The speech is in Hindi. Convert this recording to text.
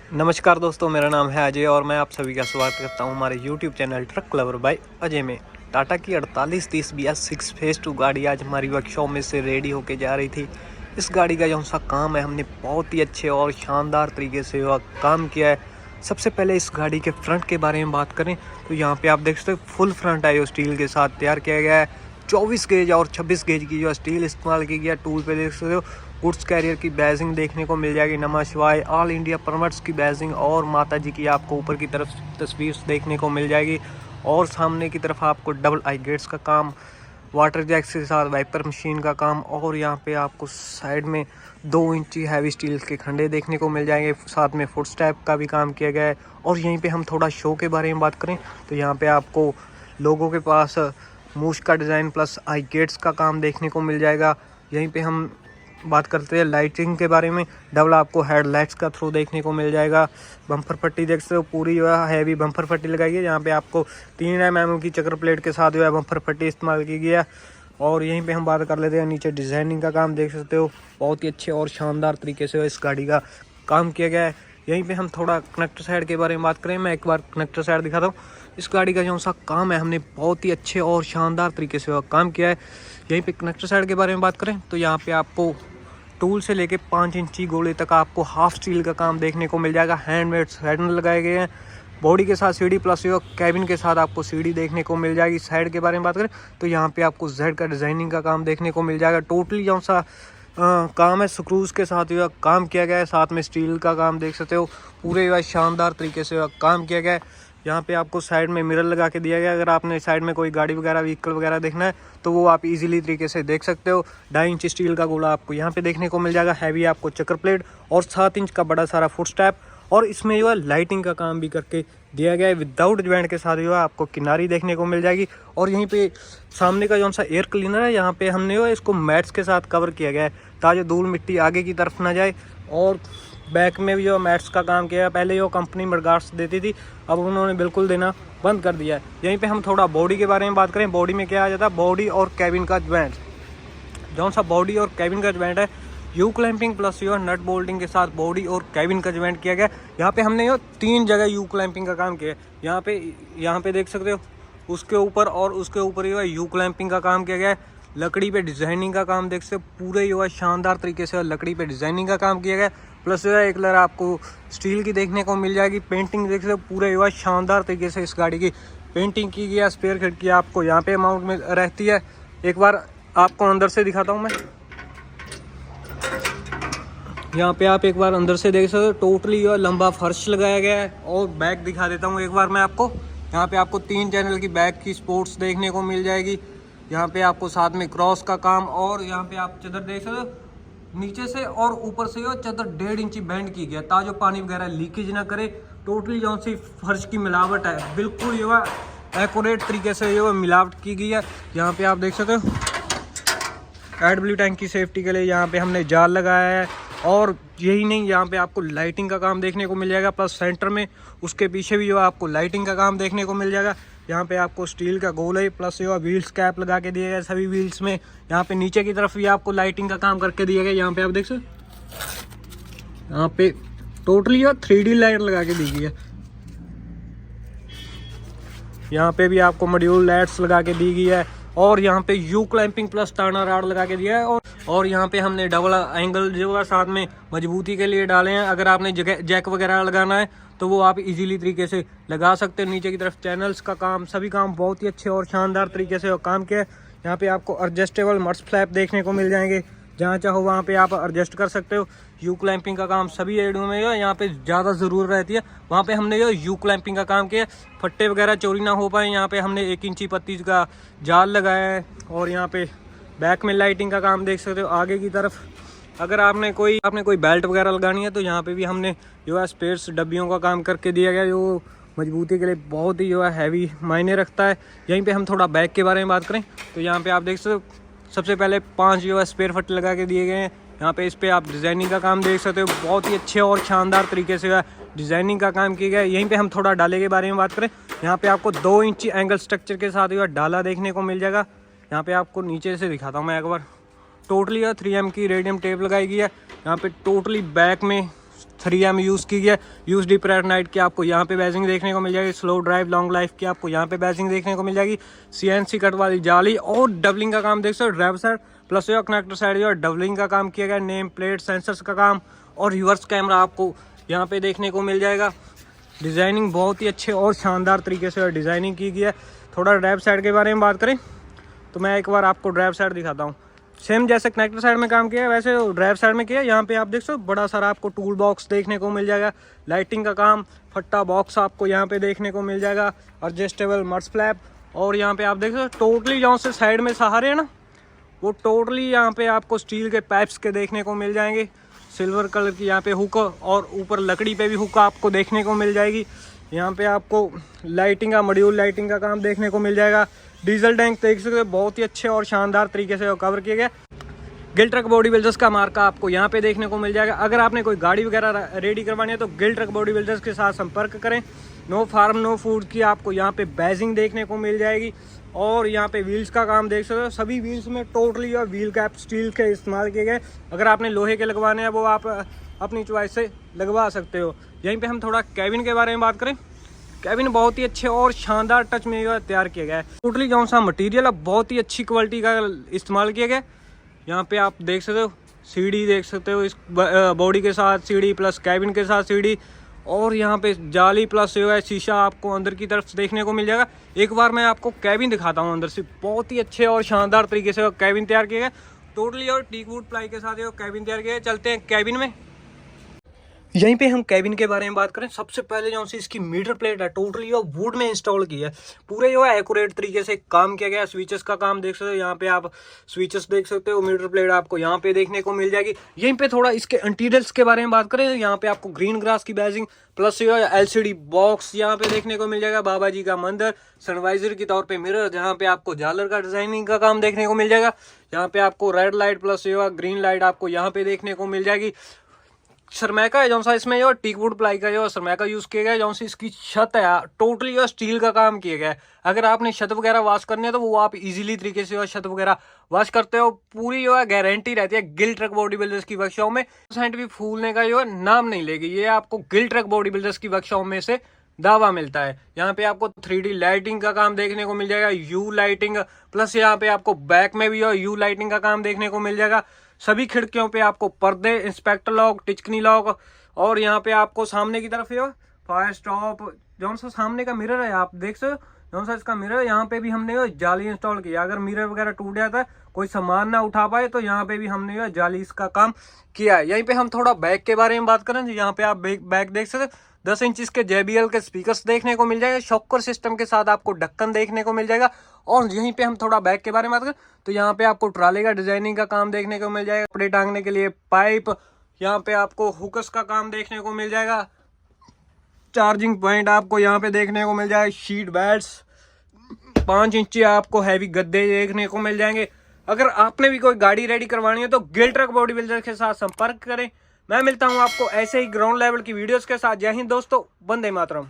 नमस्कार दोस्तों, मेरा नाम है अजय और मैं आप सभी का स्वागत करता हूं हमारे YouTube channel truck lover by Ajay में। टाटा की 4830 BS 6 फेज 2 गाड़ी आज हमारी वर्कशॉप में से रेडी होके जा रही थी। इस गाड़ी का जो सा काम है हमने बहुत ही अच्छे और शानदार तरीके से वह काम किया है। सबसे पहले इस गाड़ी के फ्रंट के बारे में बात करें तो यहाँ पे आप देख सकते हो फुल फ्रंट है, जो स्टील के साथ तैयार किया गया है। 24 गेज और 26 गेज की जो स्टील इस्तेमाल की गया। टूल पे देख सकते हो गुड्स कैरियर की बैजिंग देखने को मिल जाएगी, नमः शिवाय, ऑल इंडिया परमिट्स की बैजिंग और माता जी की आपको ऊपर की तरफ तस्वीर देखने को मिल जाएगी। और सामने की तरफ आपको डबल आई गेट्स का काम, वाटर जैक्स के साथ वाइपर मशीन का काम, और यहाँ पे आपको साइड में 2 इंची हैवी स्टील के खंडे देखने को मिल जाएंगे। साथ में फुट स्टेप का भी काम किया गया है। और यहीं पे हम थोड़ा शो के बारे में बात करें तो यहाँ पे आपको लोगों के पास मूश का डिज़ाइन प्लस आई गेट्स का काम देखने को मिल जाएगा। यहीं पे हम बात करते हैं लाइटिंग के बारे में। डबल आपको हेडलाइट्स का थ्रू देखने को मिल जाएगा। बम्पर पट्टी देख सकते हो, पूरी जो है हैवी बम्पर पट्टी लगाई है। यहाँ पे आपको 3 mm की चक्कर प्लेट के साथ जो है बम्पर पट्टी इस्तेमाल की गई है। और यहीं पे हम बात कर लेते हैं नीचे डिज़ाइनिंग का काम देख सकते हो, बहुत ही अच्छे और शानदार तरीके से इस गाड़ी का काम किया गया है। यहीं पे हम थोड़ा कनेक्टर साइड के बारे में बात करें, मैं एक बार कनेक्टर साइड दिखाता हूँ। इस गाड़ी का जो सा काम है हमने बहुत ही अच्छे और शानदार तरीके से काम किया है। यहीं पे कनेक्टर साइड के बारे में बात करें तो यहाँ पे आपको टूल से लेके 5 इंची गोले तक आपको हाफ स्टील का काम देखने को मिल जाएगा। हैंडमेड हैंडल लगाए गए हैं। बॉडी के साथ सीढ़ी प्लस जो कैबिन के साथ आपको सीढ़ी देखने को मिल जाएगी। साइड के बारे में बात करें तो यहाँ पे आपको जेड का डिज़ाइनिंग का काम देखने को मिल जाएगा। टोटली जो सा काम है स्क्रूज के साथ जो काम किया गया है। साथ में स्टील का काम देख सकते हो, पूरे जो शानदार तरीके से काम किया गया है। यहाँ पे आपको साइड में मिरर लगा के दिया गया है। अगर आपने साइड में कोई गाड़ी वगैरह व्हीकल वगैरह देखना है तो वो आप इजीली तरीके से देख सकते हो। 2.5 इंच स्टील का गोला आपको यहाँ पे देखने को मिल जाएगा। हैवी आपको चक्कर प्लेट और 7 इंच का बड़ा सारा फुट स्टेप, और इसमें जो है लाइटिंग का काम भी करके दिया गया है। विदाउट ज्वाइंट के साथ जो है आपको किनारी देखने को मिल जाएगी। और यहीं पे सामने का जो सा एयर क्लीनर है, यहाँ पे हमने जो है इसको मैट्स के साथ कवर किया गया है ताकि धूल मिट्टी आगे की तरफ ना जाए। और बैक में भी जो मैट्स का काम किया है। पहले जो कंपनी मडगार्ड्स देती थी, अब उन्होंने बिल्कुल देना बंद कर दिया है। यहीं पे हम थोड़ा बॉडी के बारे में बात करें। बॉडी में क्या आ जाता है, बॉडी और कैबिन का ज्वाइंट, जो सा बॉडी और कैबिन का ज्वाइंट है यू क्लैंपिंग प्लस जो नट बोल्टिंग के साथ बॉडी और कैबिन का ज्वाइंट किया गया। यहाँ पे हमने जो 3 जगह यू क्लैंपिंग का काम किया है। यहाँ पे देख सकते हो, उसके ऊपर और उसके ऊपर जो है यू क्लैंपिंग का काम किया गया है। लकड़ी पे डिज़ाइनिंग का काम देख सकते हो, पूरे जो है शानदार तरीके से लकड़ी पे डिज़ाइनिंग का काम किया गया। प्लस जो है एक लहर आपको स्टील की देखने को मिल जाएगी। पेंटिंग देख सकते हो, पूरे जो है शानदार तरीके से इस गाड़ी की पेंटिंग की गई है। स्पेयर खिड़की आपको यहाँ पे अमाउंट में रहती है। एक बार आपको अंदर से दिखाता हूँ मैं। यहाँ पे आप एक बार अंदर से देख सकते हो, टोटली जो लंबा फर्श लगाया गया है। और बैक दिखा देता हूँ एक बार मैं आपको। यहाँ पे आपको 3 चैनल की बैक की स्पोर्ट्स देखने को मिल जाएगी। यहाँ पे आपको साथ में क्रॉस का काम, और यहाँ पे आप चदर देख सकते हो, नीचे से और ऊपर से जो चदर 1.5 इंची बेंड की गया ताकि पानी वगैरह लीकेज ना करे। टोटली जो सी फर्श की मिलावट है बिल्कुल जो है एक्यूरेट तरीके से जो मिलावट की गई है। यहाँ पे आप देख सकते हो एडब्ल्यू टैंक की सेफ्टी के लिए यहाँ पे हमने जाल लगाया है। और यही नहीं, यहाँ पे आपको लाइटिंग का काम देखने को मिल जाएगा। प्लस सेंटर में उसके पीछे भी जो आपको लाइटिंग का काम देखने को मिल जाएगा। यहाँ पे आपको स्टील का गोल है, प्लस जो व्हील्स कैप लगा के दिए गए सभी व्हील्स में। यहाँ पे नीचे की तरफ भी आपको लाइटिंग का काम करके दिया गया। यहाँ पे आप देख सकते, यहाँ पे टोटली 3D लाइट लगा के दी गई है। यहाँ पे भी आपको मॉड्यूल लाइट्स लगा के दी गई है। और यहाँ पे you clamping plus Turner rod लगा के दिया है। और यहाँ पे हमने डबल एंगल जो है साथ में मजबूती के लिए डाले हैं। अगर आपने जैक वगैरह लगाना है तो वो आप इजीली तरीके से लगा सकते हो। नीचे की तरफ चैनल्स का काम, सभी काम बहुत ही अच्छे और शानदार तरीके से काम किया है। यहाँ पे आपको एडजस्टेबल मर्स फ्लैप देखने को मिल जाएंगे, जहाँ चाहो वहाँ पे आप एडजस्ट कर सकते हो। यू क्लैंपिंग का काम सभी एरियो में जो यहाँ पे ज़्यादा ज़रूरत रहती है, वहाँ पे हमने जो यू क्लैंपिंग का काम किया। फट्टे वगैरह चोरी ना हो पाए, यहाँ पे हमने 1 इंची पत्ती का जाल लगाया है। और यहाँ पे बैक में लाइटिंग का काम देख सकते हो। आगे की तरफ अगर आपने कोई बेल्ट वगैरह लगानी है तो यहाँ पे भी हमने जो है स्पेयर्स डब्बियों का काम करके दिया गया, जो मजबूती के लिए बहुत ही जो है हैवी मायने रखता है। यहीं पे हम थोड़ा बैक के बारे में बात करें तो यहाँ पे आप देख सकते हो, सबसे पहले 5 जो है स्पेयर फट लगा के दिए गए हैं। यहाँ पे इस पर आप डिज़ाइनिंग का काम देख सकते हो, बहुत ही अच्छे और शानदार तरीके से डिज़ाइनिंग का काम किया गया है। यहीं पे हम थोड़ा डाले के बारे में बात करें, यहाँ पे आपको 2 इंची एंगल स्ट्रक्चर के साथ जो डाला देखने को मिल जाएगा। यहाँ पे आपको नीचे से दिखाता हूँ मैं एक बार। टोटली 3M की रेडियम टेप लगाई गई है। यहाँ पे टोटली बैक में 3M यूज़ की गई है। यूज डिप्रेट नाइट की आपको यहाँ पे बैजिंग देखने को मिल जाएगी। स्लो ड्राइव लॉन्ग लाइफ की आपको यहाँ पे बैजिंग देखने को मिल जाएगी। CNC कट वाली जाली और डबलिंग का काम देख सकते हो। ड्राइवर साइड प्लस यो कनेक्टर साइड जो डबलिंग का काम किया गया। नेम प्लेट सेंसर्स का काम और रिवर्स कैमरा आपको यहाँ पे देखने को मिल जाएगा। डिज़ाइनिंग बहुत ही अच्छे और शानदार तरीके से डिज़ाइनिंग की गई है। थोड़ा ड्राइव साइड के बारे में बात करें तो मैं एक बार आपको ड्राइव साइड दिखाता हूँ। सेम जैसे कनेक्टर साइड में काम किया है वैसे ड्राइव साइड में किया है। यहाँ पे आप देख सकते हो बड़ा सारा आपको टूल बॉक्स देखने को मिल जाएगा। लाइटिंग का काम, फट्टा बॉक्स आपको यहाँ पे देखने को मिल जाएगा। एडजस्टेबल मर्स फ्लैप और यहाँ पे आप देख सकते हो टोटली जहाँ से साइड में सहारे हैं ना वो टोटली यहाँ पे आपको स्टील के पाइप्स के देखने को मिल जाएंगे। सिल्वर कलर की यहाँ पे हुक और ऊपर लकड़ी पे भी हुक आपको देखने को मिल जाएगी। यहाँ पे आपको लाइटिंग का मॉड्यूल लाइटिंग का काम देखने को मिल जाएगा। डीजल टैंक देख सकते हो बहुत ही अच्छे और शानदार तरीके से कवर किए गए। गिल ट्रक बॉडी बिल्डर्स का मार्का आपको यहाँ पे देखने को मिल जाएगा। अगर आपने कोई गाड़ी वगैरह रेडी करवानी है तो गिल ट्रक बॉडी बिल्डर्स के साथ संपर्क करें। नो फार्म नो फूड की आपको यहाँ पे बैजिंग देखने को मिल जाएगी। और यहाँ पे व्हील्स का काम देख सकते हो। सभी व्हील्स में टोटली और व्हील कैप स्टील के इस्तेमाल किए गए। अगर आपने लोहे के लगवाने हैं वो आप अपनी चॉइस से लगवा सकते हो। यहीं पे हम थोड़ा कैबिन के बारे में बात करें। कैबिन बहुत ही अच्छे और शानदार टच में तैयार किया गया है। टोटली जो सा मटेरियल है बहुत ही अच्छी क्वालिटी का इस्तेमाल किया गया। यहाँ पे आप देख सकते हो सीढ़ी देख सकते हो। इस बॉडी के साथ सीढ़ी प्लस कैबिन के साथ सीढ़ी और यहाँ पे जाली प्लस जो है शीशा आपको अंदर की तरफ देखने को मिल जाएगा। एक बार मैं आपको कैबिन दिखाता हूँ अंदर से। बहुत ही अच्छे और शानदार तरीके से कैबिन तैयार किया गया टोटली और टीक वुड प्लाई के साथ कैबिन तैयार किया गया। चलते हैं कैबिन में। यहीं पे हम कैबिन के बारे में बात करें। सबसे पहले जो सी इसकी मीटर प्लेट है टोटली और वुड में इंस्टॉल की है। पूरे जो है एक्यूरेट तरीके से काम किया गया है। स्विचेस का काम देख सकते हो। यहाँ पे आप स्विचेस देख सकते हो। मीटर प्लेट आपको यहाँ पे देखने को मिल जाएगी। यहीं पे थोड़ा इसके इंटीरियर्स के बारे में बात करें। यहाँ पे आपको ग्रीन ग्रास की बैजिंग प्लस LCD बॉक्स यहाँ पे देखने को मिल जाएगा। बाबा जी का मंदिर, सनवाइजर के तौर पे मिरर, जहाँ पे आपको झालर का डिजाइनिंग का काम देखने को मिल जाएगा। यहाँ पे आपको red light plus green light आपको यहाँ पे देखने को मिल जाएगी। सरमैका है जो सा इसमें जो टीक वुड प्लाई का जो सरमैका यूज किया गया है। जो सी इसकी छत है टोटली जो स्टील का काम किया गया है। अगर आपने छत वगैरह वॉश करनी है तो वो आप इजीली तरीके से छत वगैरह वॉश करते हो। पूरी जो है गारंटी रहती है गिल ट्रक बॉडी बिल्डर्स की वर्कशॉप में। % भी फूलने का जो है नाम नहीं लेगी। ये आपको गिल ट्रक बॉडी बिल्डर्स की वर्कशॉप में से दावा मिलता है। यहाँ पे आपको 3D लाइटिंग का काम देखने को मिल जाएगा। यू लाइटिंग प्लस यहाँ पे आपको बैक में भी यू लाइटिंग का काम देखने को मिल जाएगा। सभी खिड़कियों पे आपको पर्दे, इंस्पेक्टर लॉक, टिचकनी लॉक और यहाँ पे आपको सामने की तरफ फायर स्टॉप जो सा सामने का मिरर है आप देख सकते हो। जो सा इसका मिरर यहाँ पे भी हमने जाली इंस्टॉल किया। अगर मिरर वगैरह टूट जाता है कोई सामान ना उठा पाए तो यहाँ पे भी हमने जाली इसका काम किया है। यहीं पे हम थोड़ा बैक के बारे में बात करें। यहाँ पे आप बैक देख सकते 10 इंच के JBL के स्पीकर्स देखने को मिल जाएगा। शॉकर सिस्टम के साथ आपको ढक्कन देखने को मिल जाएगा। और यहीं पे हम थोड़ा बैक के बारे में बात करें तो यहाँ पे आपको ट्राले का डिजाइनिंग का काम देखने को मिल जाएगा। कपड़े टांगने के लिए पाइप, यहाँ पे आपको हुकस का काम देखने को मिल जाएगा। चार्जिंग पॉइंट आपको यहाँ पे देखने को मिल जाएगा। शीट बेड्स 5 इंची आपको हैवी गद्दे देखने को मिल जाएंगे। अगर आपने भी कोई गाड़ी रेडी करवानी है तो गिल ट्रक बॉडी बिल्डर के साथ संपर्क करें। मैं मिलता हूं आपको ऐसे ही ग्राउंड लेवल की वीडियोस के साथ। जय हिंद दोस्तों, वंदे मातरम।